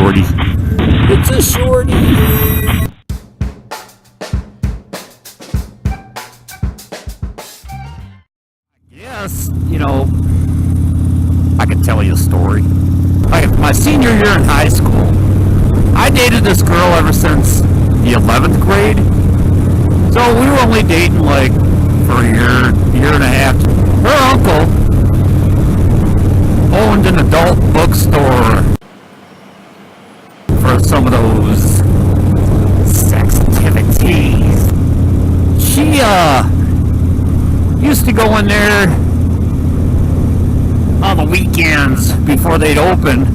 shorty. It's a shorty. Yes, you know, I could tell you a story. Like my senior year in high school, I dated this girl ever since the 11th grade. So we were only dating like for a year and a half. Her uncle owned an adult bookstore for some of those sex activities. She used to go in there on the weekends before they'd open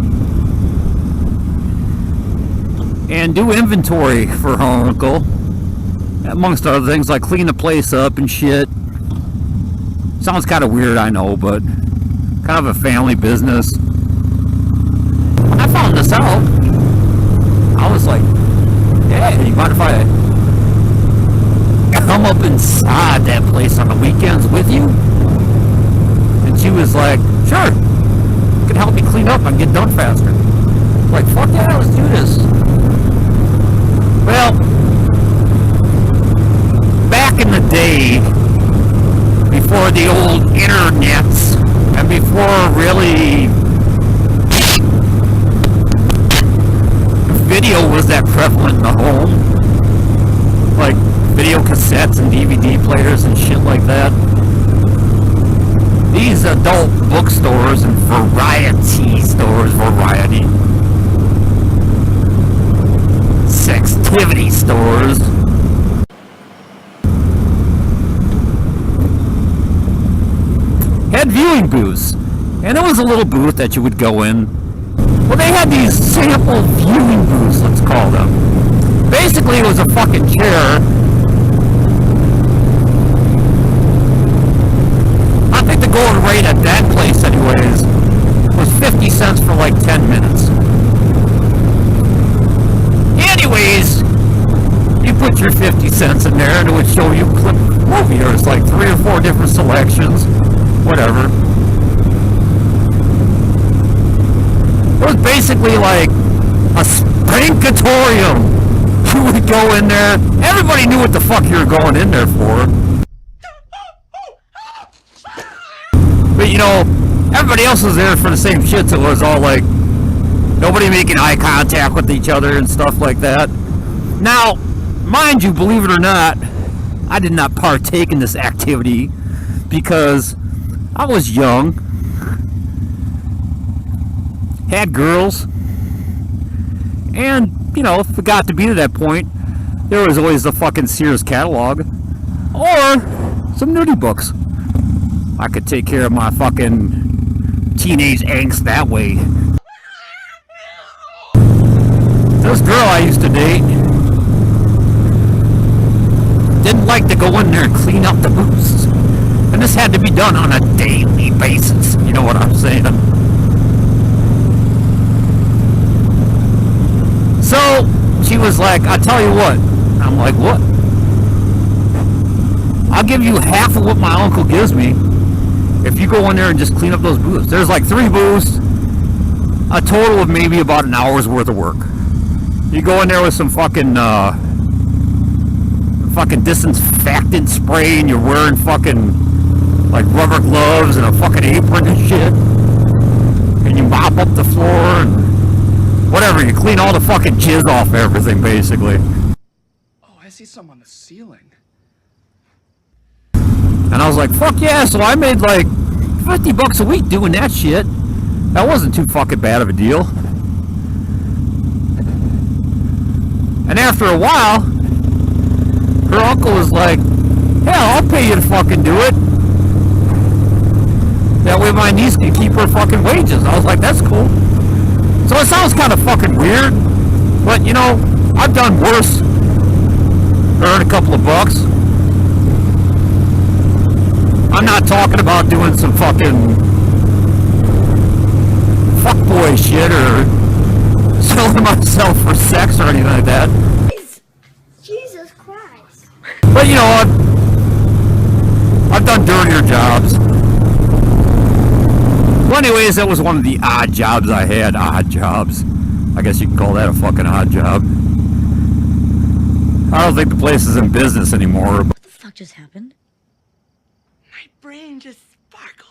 and do inventory for her uncle, amongst other things like clean the place up and shit. Sounds kind of weird, I know, but kind of a family business. When I found this out, I was like, hey, you mind if I come up inside that place on the weekends with you? And she was like, sure, you can help me clean up and get done faster. Like, fuck yeah, let's do this. Well, back in the day, before the old internets, and before really video was that prevalent in the home, like video cassettes and DVD players and shit like that, these adult bookstores and variety sextivity stores had viewing booths, and it was a little booth that you would go in. Well, they had these sample viewing booths, let's call them. Basically, it was a fucking chair. I think the going rate at that place, anyways, was 50 cents for like 10 minutes. Anyways, you put your 50 cents in there, and it would show you a clip movie. There was like 3 or 4 different selections. Whatever. It was basically like a spankatorium. You would go in there. Everybody knew what the fuck you were going in there for. But you know, everybody else was there for the same shit, so it was all like nobody making eye contact with each other and stuff like that. Now, mind you, believe it or not, I did not partake in this activity because I was young, had girls, and, you know, if it got to be to that point, there was always the fucking Sears catalog, or some nudie books. I could take care of my fucking teenage angst that way. This girl I used to date didn't like to go in there and clean up the booths. And this had to be done on a daily basis. You know what I'm saying? So, she was like, I'll tell you what. I'm like, what? I'll give you half of what my uncle gives me if you go in there and just clean up those booths. There's like 3 booths, a total of maybe about an hour's worth of work. You go in there with some fucking disinfectant spray, and you're wearing fucking like rubber gloves and a fucking apron and shit, and you mop up the floor and whatever, you clean all the fucking jizz off everything, basically. Oh, I see some on the ceiling. And I was like, fuck yeah, so I made like $50 a week doing that shit. That wasn't too fucking bad of a deal. And after a while, her uncle was like, hell, I'll pay you to fucking do it. That way my niece can keep her fucking wages. I was like, that's cool. So it sounds kind of fucking weird, but you know, I've done worse. Earn a couple of bucks. I'm not talking about doing some fucking fuckboy shit or selling myself for sex or anything like that. Jesus Christ. But you know, I've done dirtier jobs. Well, anyways, that was one of the odd jobs I had. Odd jobs. I guess you can call that a fucking odd job. I don't think the place is in business anymore. What the fuck just happened? My brain just sparkled.